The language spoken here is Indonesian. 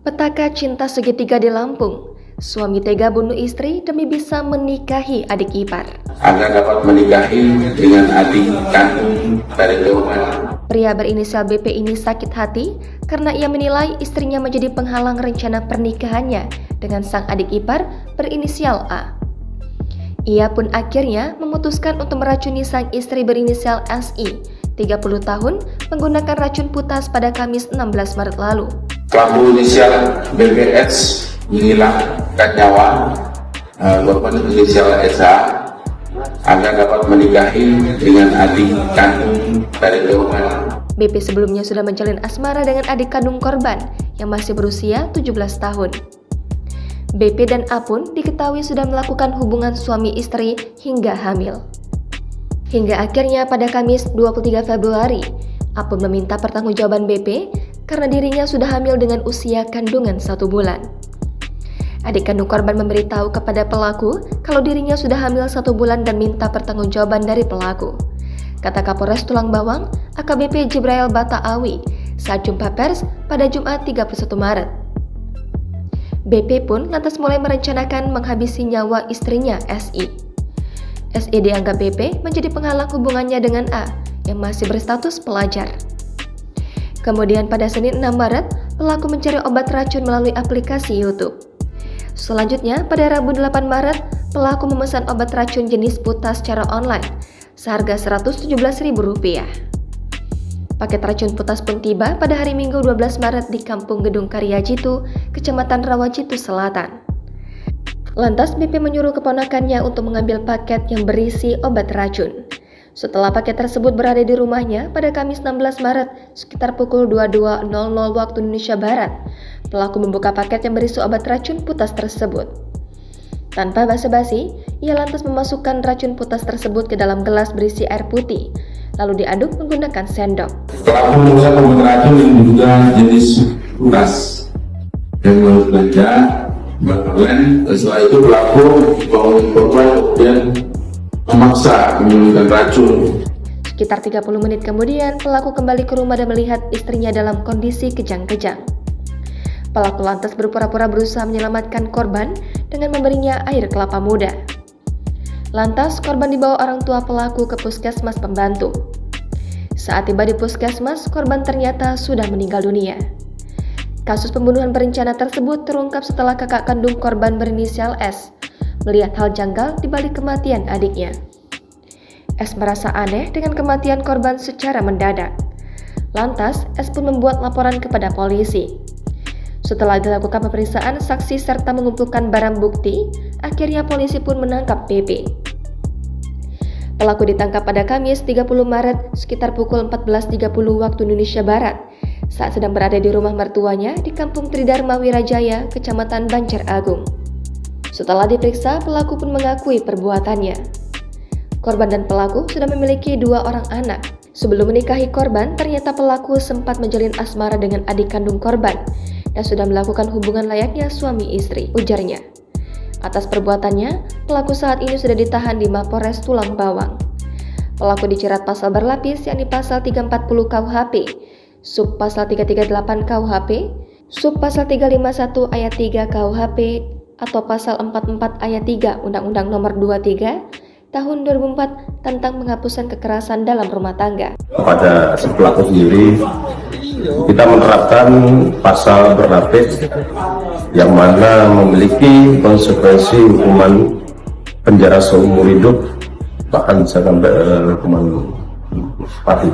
Petaka cinta segitiga di Lampung. Suami tega bunuh istri demi bisa menikahi adik ipar. Agar dapat menikahi dengan adik kandung dari Tuhan. Pria berinisial BP ini sakit hati karena ia menilai istrinya menjadi penghalang rencana pernikahannya dengan sang adik ipar berinisial A. Ia pun akhirnya memutuskan untuk meracuni sang istri berinisial SI, 30 tahun, menggunakan racun putas pada Kamis 16 Maret lalu. Pelaku inisial BPS menghilangkan nyawa korban inisial SA agar dapat menikahi dengan adik kandung dari Tuhan. BP sebelumnya sudah menjalin asmara dengan adik kandung korban yang masih berusia 17 tahun. BP dan A pun diketahui sudah melakukan hubungan suami istri hingga hamil. Hingga akhirnya pada Kamis 23 Februari, A pun meminta pertanggungjawaban BP karena dirinya sudah hamil dengan usia kandungan 1 bulan. Adik kandung korban memberitahu kepada pelaku kalau dirinya sudah hamil 1 bulan dan minta pertanggungjawaban dari pelaku. Kata Kapolres Tulang Bawang, AKBP Jibrail Bataawi, saat jumpa pers pada Jumat 31 Maret. BP pun lantas mulai merencanakan menghabisi nyawa istrinya SI. SI dianggap BP menjadi penghalang hubungannya dengan A yang masih berstatus pelajar. Kemudian pada Senin 6 Maret, pelaku mencari obat racun melalui aplikasi YouTube. Selanjutnya, pada Rabu 8 Maret, pelaku memesan obat racun jenis putas secara online seharga Rp117.000. Paket racun putas pun tiba pada hari Minggu 12 Maret di Kampung Gedung Karyajitu, Kecamatan Rawajitu Selatan. Lantas BP menyuruh keponakannya untuk mengambil paket yang berisi obat racun. Setelah paket tersebut berada di rumahnya pada Kamis 16 Maret sekitar pukul 22.00 waktu Indonesia Barat, pelaku membuka paket yang berisi obat racun putas tersebut. Tanpa basa-basi, ia lantas memasukkan racun putas tersebut ke dalam gelas berisi air putih, lalu diaduk menggunakan sendok. Pelaku menggunakan obat racun yang diduga jenis putas yang lalu belanja online. Setelah itu pelaku membangun korban kemudian memaksa menggunakan racun. Sekitar 30 menit kemudian, pelaku kembali ke rumah dan melihat istrinya dalam kondisi kejang-kejang. Pelaku lantas berpura-pura berusaha menyelamatkan korban dengan memberinya air kelapa muda. Lantas, korban dibawa orang tua pelaku ke puskesmas pembantu. Saat tiba di puskesmas, korban ternyata sudah meninggal dunia. Kasus pembunuhan berencana tersebut terungkap setelah kakak kandung korban berinisial S melihat hal janggal di balik kematian adiknya. S merasa aneh dengan kematian korban secara mendadak. Lantas, S pun membuat laporan kepada polisi. Setelah dilakukan pemeriksaan saksi serta mengumpulkan barang bukti, akhirnya polisi pun menangkap BP. Pelaku ditangkap pada Kamis 30 Maret sekitar pukul 14.30 waktu Indonesia Barat saat sedang berada di rumah mertuanya di Kampung Tridharma Wirajaya, Kecamatan Banjar Agung. Setelah diperiksa, pelaku pun mengakui perbuatannya. Korban dan pelaku sudah memiliki 2 orang anak. Sebelum menikahi korban, ternyata pelaku sempat menjalin asmara dengan adik kandung korban dan sudah melakukan hubungan layaknya suami istri, ujarnya. Atas perbuatannya, pelaku saat ini sudah ditahan di Mapolres Tulang Bawang. Pelaku dijerat pasal berlapis yakni pasal 340 KUHP, sub pasal 338 KUHP, sub pasal 351 ayat 3 KUHP, atau pasal 44 ayat 3 Undang-Undang Nomor 23 Tahun 2004 tentang penghapusan kekerasan dalam rumah tangga. Pada si pelaku sendiri, kita menerapkan pasal berlapis yang mana memiliki konsekuensi hukuman penjara seumur hidup, bahkan bisa sampai hukuman mati.